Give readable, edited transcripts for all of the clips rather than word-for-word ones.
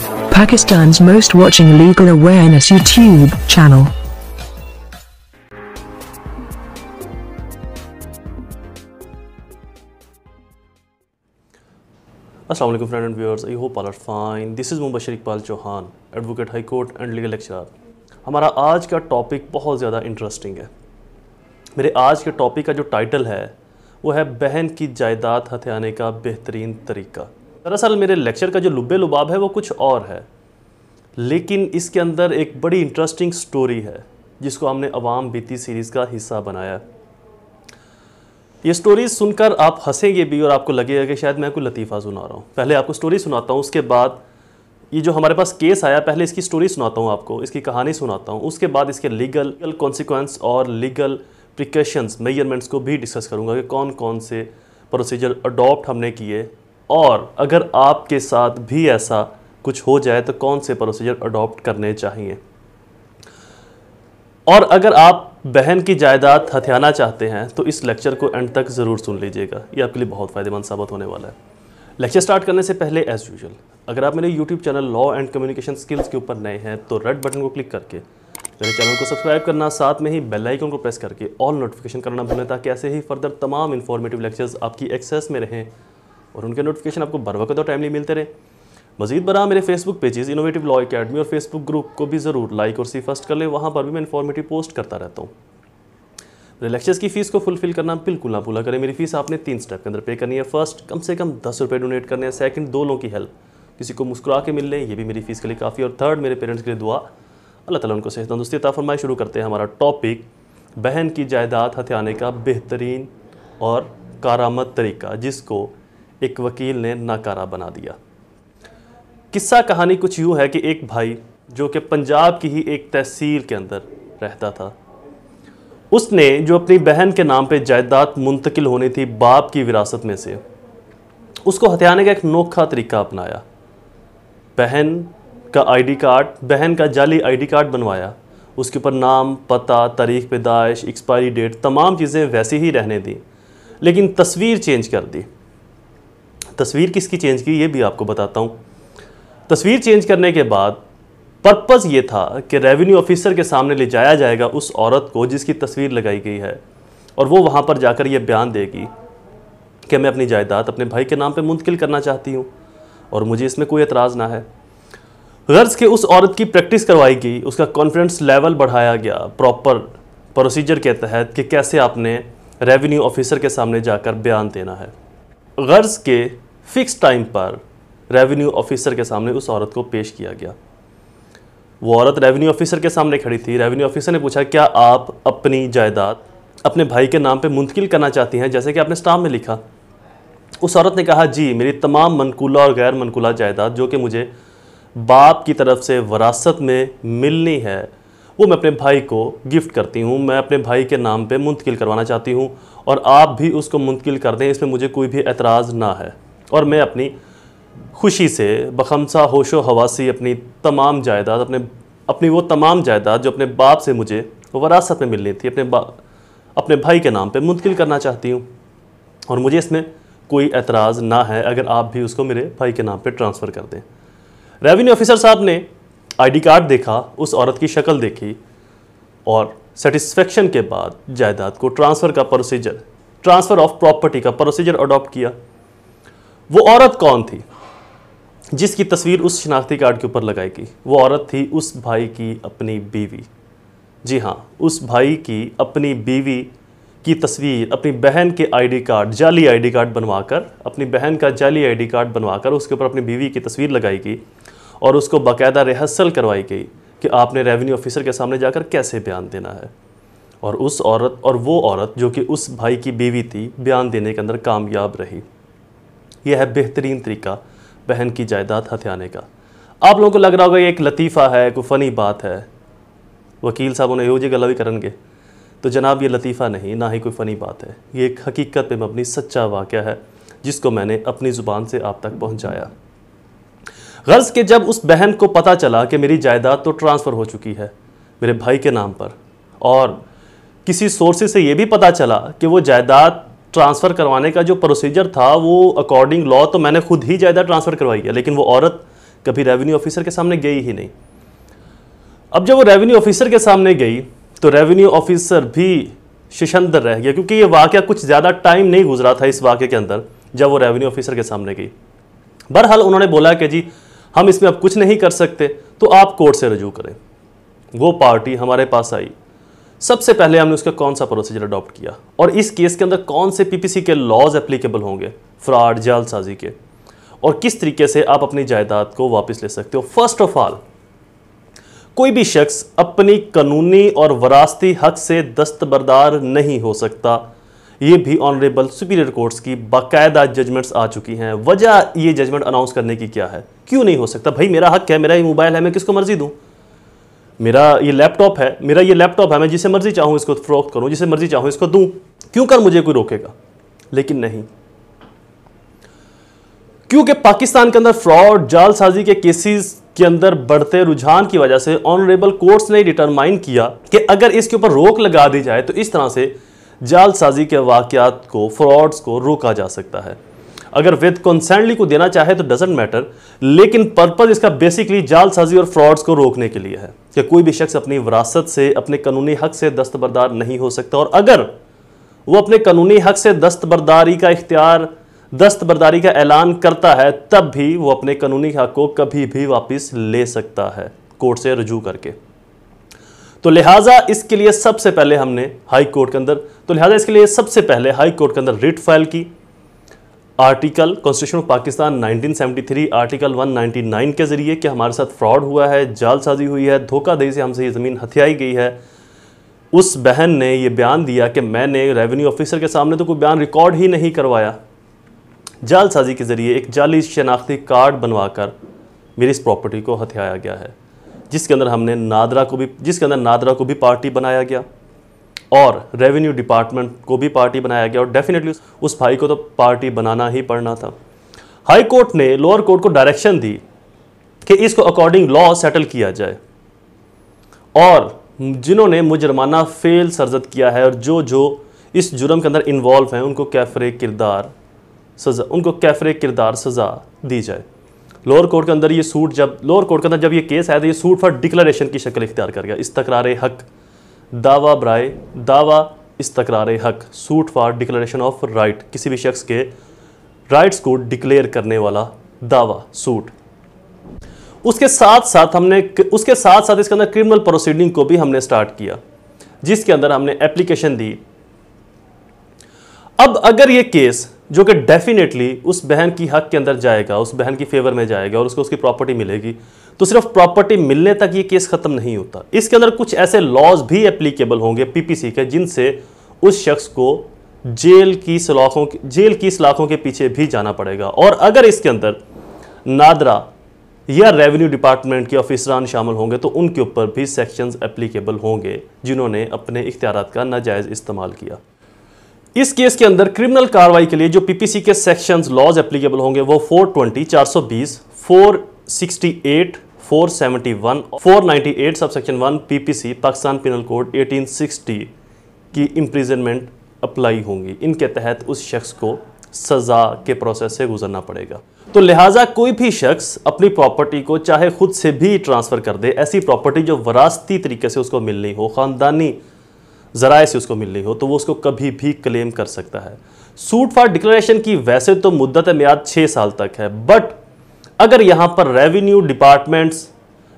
Pakistan's most watching legal awareness YouTube channel. Assalamu alaikum friends and viewers, I hope all are fine. This is Mubashir Iqbal Chauhan, Advocate High Court and Legal Lecturer. हमारा आज का topic बहुत ज़्यादा interesting है। मेरे आज के topic का जो टाइटल है वो है बहन की जायदाद हथियाने का बेहतरीन तरीका। दरअसल मेरे लेक्चर का जो लुब्बे लुबाब है वो कुछ और है, लेकिन इसके अंदर एक बड़ी इंटरेस्टिंग स्टोरी है जिसको हमने अवाम बीती सीरीज़ का हिस्सा बनाया। ये स्टोरी सुनकर आप हंसेंगे भी और आपको लगेगा कि शायद मैं कोई लतीफ़ा सुना रहा हूँ। पहले आपको स्टोरी सुनाता हूँ, उसके बाद ये जो हमारे पास केस आया पहले इसकी स्टोरी सुनाता हूँ आपको, इसकी कहानी सुनाता हूँ, उसके बाद इसके लीगल कॉन्सिक्वेंस और लीगल प्रिकॉशंस मेजरमेंट्स को भी डिस्कस करूँगा कि कौन कौन से प्रोसीजर अडॉप्ट हमने किए, और अगर आपके साथ भी ऐसा कुछ हो जाए तो कौन से प्रोसीजर अडॉप्ट करने चाहिए। और अगर आप बहन की जायदाद हथियाना चाहते हैं तो इस लेक्चर को एंड तक ज़रूर सुन लीजिएगा, ये आपके लिए बहुत फ़ायदेमंद साबित होने वाला है। लेक्चर स्टार्ट करने से पहले एज़ यूजुअल अगर आप मेरे YouTube channel law and communication skills के ऊपर नए हैं तो रेड बटन को क्लिक करके मेरे चैनल को सब्सक्राइब करना, साथ में ही बेल आइकन को प्रेस करके ऑल नोटिफिकेशन करना भूलें ताकि ऐसे ही फर्दर तमाम इन्फॉर्मेटिव लेक्चर्स आपकी एक्सेस में रहें और उनके नोटिफिकेशन आपको बर वक्त और टाइमली मिलते रहे। मज़ीद बरा मेरे Facebook pages innovative law academy और फेसबुक ग्रुप को भी ज़रूर लाइक और सी फर्स्ट कर लें, वहाँ पर भी मैं इन्फॉर्मेटिव पोस्ट करता रहता हूँ। मेरे लेक्चर्स की फ़ीस को फुलफिल करना बिल्कुल ना भूला करें। मेरी फ़ीस आपने 3 स्टेप के अंदर पे करनी है। फर्स्ट कम से कम 10 रुपये डोनेट करने हैं, सेकंड 2 लोगों की हेल्प, किसी को मुस्कुरा के मिल लें, ये भी मेरी फ़ीस के लिए काफ़ी, और थर्ड मेरे पेरेंट्स के लिए दुआ, अल्लाह ताला उनको सेहत तंदुरुस्ती अता फरमाए। शुरू करते हैं हमारा टॉपिक, बहन की जायदाद हथियाने का बेहतरीन और कारामद तरीका जिसको एक वकील ने नाकारा बना दिया। किस्सा कहानी कुछ यूँ है कि एक भाई जो कि पंजाब की ही एक तहसील के अंदर रहता था, उसने जो अपनी बहन के नाम पे जायदाद मुंतकिल होनी थी बाप की विरासत में से, उसको हथियाने का एक नोखा तरीका अपनाया। बहन का आईडी कार्ड, बहन का जाली आईडी कार्ड बनवाया, उसके ऊपर नाम, पता, तारीख पैदाइश, एक्सपायरी डेट, तमाम चीज़ें वैसी ही रहने दी, लेकिन तस्वीर चेंज कर दी। तस्वीर किसकी चेंज की ये भी आपको बताता हूँ। तस्वीर चेंज करने के बाद पर्पज़ ये था कि रेवेन्यू ऑफिसर के सामने ले जाया जाएगा उस औरत को जिसकी तस्वीर लगाई गई है, और वो वहाँ पर जाकर ये बयान देगी कि मैं अपनी जायदाद अपने भाई के नाम पे मुंतकिल करना चाहती हूँ और मुझे इसमें कोई एतराज़ ना है। गर्ज के उस औरत की प्रैक्टिस करवाई गई, उसका कॉन्फिडेंस लेवल बढ़ाया गया प्रॉपर प्रोसीजर के तहत कि कैसे आपने रेवेन्यू ऑफिसर के सामने जाकर बयान देना है। गर्ज के फ़िक्स टाइम पर रेवेन्यू ऑफिसर के सामने उस औरत को पेश किया गया। वो औरत रेवेन्यू ऑफिसर के सामने खड़ी थी। रेवेन्यू ऑफिसर ने पूछा, क्या आप अपनी जायदाद अपने भाई के नाम पे मुंतकिल करना चाहती हैं जैसे कि आपने स्टाम्प में लिखा? उस औरत ने कहा, जी, मेरी तमाम मनकूला और गैर मनकूला जायदाद जो कि मुझे बाप की तरफ से वरासत में मिलनी है वो मैं अपने भाई को गिफ्ट करती हूँ, मैं अपने भाई के नाम पे मुंतकिल करवाना चाहती हूँ और आप भी उसको मुंतकिल कर दें, इसमें मुझे कोई भी एतराज़ ना है, और मैं अपनी खुशी से बखमसा होशो हवासी अपनी तमाम जायदाद अपनी वो तमाम जायदाद जो अपने बाप से मुझे वरासत में मिलनी थी अपने भाई के नाम पे मुंतकिल करना चाहती हूँ, और मुझे इसमें कोई एतराज़ ना है अगर आप भी उसको मेरे भाई के नाम पे ट्रांसफ़र कर दें। रेवेन्यू ऑफिसर साहब ने आईडी कार्ड देखा, उस औरत की शक्ल देखी और सेटिस्फेक्शन के बाद जायदाद को ट्रांसफ़र ऑफ प्रॉपर्टी का प्रोसीजर अडॉप्ट किया। वो औरत कौन थी जिसकी तस्वीर उस शनाख्ती कार्ड के ऊपर लगाई गई? वो औरत थी उस भाई की अपनी बीवी। जी हाँ, उस भाई की अपनी बीवी की तस्वीर अपनी बहन के आईडी कार्ड, जाली आईडी कार्ड बनवाकर, अपनी बहन का जाली आईडी कार्ड बनवाकर उसके ऊपर अपनी बीवी की तस्वीर लगाई गई और उसको बाकायदा रिहर्सल करवाई गई कि आपने रेवेन्यू ऑफिसर के सामने जाकर कैसे बयान देना है। और वो औरत जो कि उस भाई की बीवी थी, बयान देने के अंदर कामयाब रही। यह है बेहतरीन तरीका बहन की जायदाद हथियाने का। आप लोगों को लग रहा होगा ये एक लतीफ़ा है, कोई फ़नी बात है, वकील साहब ने योजी गला भी करेंगे, तो जनाब ये लतीफ़ा नहीं, ना ही कोई फ़नी बात है, ये एक हकीकत पे मबनी सच्चा वाक़या है जिसको मैंने अपनी ज़ुबान से आप तक पहुँचाया। गर्ज़ के जब उस बहन को पता चला कि मेरी जायदाद तो ट्रांसफ़र हो चुकी है मेरे भाई के नाम पर, और किसी सोर्सेज से ये भी पता चला कि वो जायदाद ट्रांसफ़र करवाने का जो प्रोसीजर था वो अकॉर्डिंग लॉ तो मैंने खुद ही जायदाद ट्रांसफ़र करवाई है, लेकिन वो औरत कभी रेवेन्यू ऑफिसर के सामने गई ही नहीं। अब जब वो रेवेन्यू ऑफिसर के सामने गई तो रेवेन्यू ऑफिसर भी शिशंदर रह गया, क्योंकि ये वाकया कुछ ज़्यादा टाइम नहीं गुजरा था इस वाकये के अंदर जब वो रेवेन्यू ऑफिसर के सामने गई। बहरहाल उन्होंने बोला कि जी हम इसमें अब कुछ नहीं कर सकते, तो आप कोर्ट से रजू करें। वो पार्टी हमारे पास आई, सबसे पहले हमने उसका कौन सा प्रोसीजर अडॉप्ट किया और इस केस के अंदर कौन से पीपीसी के लॉज एप्लीकेबल होंगे फ्रॉड जालसाजी के, और किस तरीके से आप अपनी जायदाद को वापस ले सकते हो। फर्स्ट ऑफ ऑल, कोई भी शख्स अपनी कानूनी और वरासती हक से दस्तबरदार नहीं हो सकता। ये भी ऑनरेबल सुपीरियर कोर्ट्स की बाकायदा जजमेंट्स आ चुकी हैं। वजह ये जजमेंट अनाउंस करने की क्या है, क्यों नहीं हो सकता? भाई मेरा हक है, मेरा ये मोबाइल है, मैं किसको मर्जी दूं। मेरा ये लैपटॉप है, मैं जिसे मर्जी चाहूं इसको फरोख्त करूं, जिसे मर्जी चाहूं इसको दूं, क्यों कर मुझे कोई रोकेगा? लेकिन नहीं, क्योंकि पाकिस्तान के अंदर फ्रॉड जालसाजी के केसेस के अंदर बढ़ते रुझान की वजह से ऑनरेबल कोर्ट्स ने डिटरमाइन किया कि अगर इसके ऊपर रोक लगा दी जाए तो इस तरह से जालसाजी के वाकयात को, फ्रॉड्स को रोका जा सकता है। अगर विद कंसेंटली को देना चाहे तो डजेंट मैटर, लेकिन पर्पज इसका बेसिकली जालसाजी और फ्रॉड्स को रोकने के लिए है कि कोई भी शख्स अपनी विरासत से, अपने कानूनी हक से दस्तबरदार नहीं हो सकता, और अगर वो अपने कानूनी हक से दस्तबरदारी का ऐलान करता है तब भी वो अपने कानूनी हक को कभी भी वापस ले सकता है कोर्ट से रजू करके। तो लिहाजा इसके लिए सबसे पहले हमने हाई कोर्ट के अंदर रिट फाइल की। Article constitution of Pakistan 1973 article 199 के जरिए कि हमारे साथ फ्रॉड हुआ है, जालसाजी हुई है, धोखाधड़ी से हमसे ये ज़मीन हथियाई गई है। उस बहन ने ये बयान दिया कि मैंने रेवेन्यू ऑफिसर के सामने तो कोई बयान रिकॉर्ड ही नहीं करवाया, जालसाजी के जरिए एक जाली शनाख्ती कार्ड बनवाकर मेरी इस प्रॉपर्टी को हथियाया गया है, जिसके अंदर नादरा को भी पार्टी बनाया गया और रेवेन्यू डिपार्टमेंट को भी पार्टी बनाया गया, और डेफिनेटली उस भाई को तो पार्टी बनाना ही पड़ना था। हाई कोर्ट ने लोअर कोर्ट को डायरेक्शन दी कि इसको अकॉर्डिंग लॉ सेटल किया जाए, और जिन्होंने मुजरमाना फेल सरजद किया है और जो इस जुर्म के अंदर इन्वॉल्व हैं उनको कैफरे किरदार सज़ा दी जाए। लोअर कोर्ट के अंदर जब ये केस आया तो ये सूट फॉर डिक्लेरेशन की शक्ल इख्तियार कर गया। इस्तकरार हक, दावा इस्तकरार हक, suit for declaration of right, किसी भी शख्स के राइट्स को डिक्लेयर करने वाला दावा, सूट। उसके साथ साथ इसके अंदर क्रिमिनल प्रोसीडिंग को भी हमने स्टार्ट किया, जिसके अंदर हमने एप्लीकेशन दी। अब अगर ये केस जो कि डेफिनेटली उस बहन की हक के अंदर जाएगा, उस बहन की फेवर में जाएगा और उसको उसकी प्रॉपर्टी मिलेगी, तो सिर्फ प्रॉपर्टी मिलने तक ये केस खत्म नहीं होता। इसके अंदर कुछ ऐसे लॉज भी एप्लीकेबल होंगे पीपीसी के, जिनसे उस शख्स को जेल की सलाखों के पीछे भी जाना पड़ेगा। और अगर इसके अंदर नादरा या रेवेन्यू डिपार्टमेंट के ऑफिसरान शामिल होंगे तो उनके ऊपर भी सेक्शंस एप्लीकेबल होंगे जिन्होंने अपने इख्तियारात का नाजायज़ इस्तेमाल किया। इस केस के अंदर क्रिमिनल कार्रवाई के लिए जो पीपीसी के सेक्शंस लॉज एप्लीकेबल होंगे वो 420, 420, 468, 471, 498 subsection 1 PPC Pakistan penal code 1860 की इम्प्रिजनमेंट अप्लाई होंगी। इनके तहत उस शख्स को सज़ा के प्रोसेस से गुजरना पड़ेगा। तो लिहाजा कोई भी शख्स अपनी प्रॉपर्टी को चाहे खुद से भी ट्रांसफ़र कर दे, ऐसी प्रॉपर्टी जो वरासती तरीके से उसको मिलनी हो, ख़ानदानी ज़राए से उसको मिलनी हो, तो वो उसको कभी भी क्लेम कर सकता है। सूट फॉर डिक्लेरेशन की वैसे तो मुद्दत मियाद 6 साल तक है, बट अगर यहाँ पर रेवेन्यू डिपार्टमेंट्स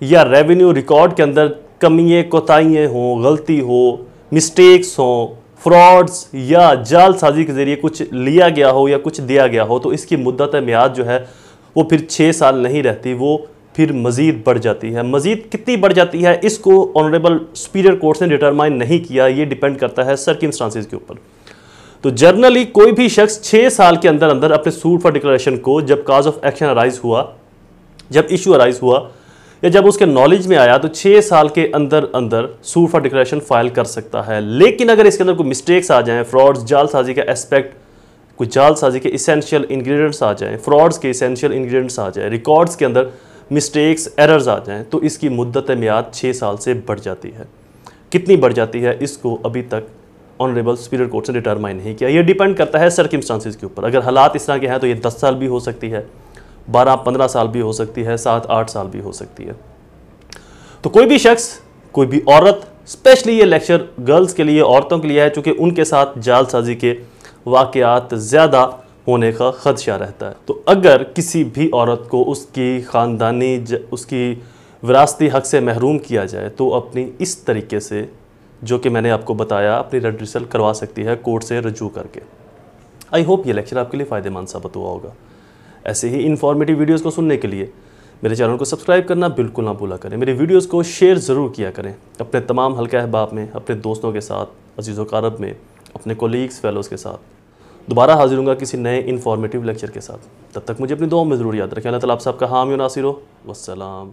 या रेवेन्यू रिकॉर्ड के अंदर कमियाँ कोताहियाँ हों, गलती हो, मिस्टेक्स हों, फ्रॉड्स या जालसाजी के ज़रिए कुछ लिया गया हो या कुछ दिया गया हो, तो इसकी मुद्दत मियाद जो है वो फिर 6 साल नहीं रहती, वो फिर मज़ीद बढ़ जाती है। मज़ीद कितनी बढ़ जाती है इसको ऑनरेबल सुपीरियर कोर्ट्स ने डिटरमाइन नहीं किया, ये डिपेंड करता है सर्कमस्टांसेस के ऊपर। तो जर्नली कोई भी शख्स 6 साल के अंदर अंदर अपने सूट फॉर डिक्लेरेशन को, जब काज ऑफ एक्शन अराइज हुआ, जब इशू अराइज हुआ या जब उसके नॉलेज में आया, तो 6 साल के अंदर अंदर सूट फॉर डिक्लेरेशन फाइल कर सकता है। लेकिन अगर इसके अंदर कोई मिस्टेक्स आ जाएँ, फ्रॉड्स, जालसाजी का एस्पेक्ट, कोई जालसाजी के इसेंशियल इंग्रेडिएंट्स आ जाएँ, फ्रॉड्स के इसेंशियल इंग्रेडिएंट्स आ जाए, रिकॉर्ड्स के अंदर मिस्टेक्स, एरर्स आ जाएँ, तो इसकी मुद्दत मियाद 6 साल से बढ़ जाती है। कितनी बढ़ जाती है इसको अभी तक ऑनरेबल सुपीरियर कोर्ट से डिटरमाइन नहीं किया। ये डिपेंड करता है सर्कमस्टांसेस के ऊपर। अगर हालात इस तरह के हैं तो ये 10 साल भी हो सकती है, 12-15 साल भी हो सकती है, 7-8 साल भी हो सकती है। तो कोई भी शख्स, कोई भी औरत, स्पेशली ये लेक्चर गर्ल्स के लिए, औरतों के लिए है, चूँकि उनके साथ जालसाजी के वाक़यात ज़्यादा होने का ख़दशा रहता है। तो अगर किसी भी औरत को उसकी ख़ानदानी उसकी विरासती हक़ से महरूम किया जाए तो अपनी इस तरीके से, जो कि मैंने आपको बताया, अपनी रेड्रेसल करवा सकती है कोर्ट से रजू करके। आई होप ये लेक्चर आपके लिए फ़ायदेमंद साबित हुआ होगा। ऐसे ही इन्फॉर्मेटिव वीडियोज़ को सुनने के लिए मेरे चैनल को सब्सक्राइब करना बिल्कुल ना भूला करें। मेरे वीडियोज़ को शेयर ज़रूर किया करें अपने तमाम हल्का अहबाब में, अपने दोस्तों के साथ, अजीज़ व क़ारब में, अपने कोलीग्स, फेलोज़ के साथ। दोबारा हाजिर होऊंगा किसी नए इन्फॉर्मेटिव लेक्चर के साथ। तब तक मुझे अपनी दुआओं में ज़रूर याद रखें। अल्लाह ताला आप सबका हामी व नासिर हो। वस्सलाम।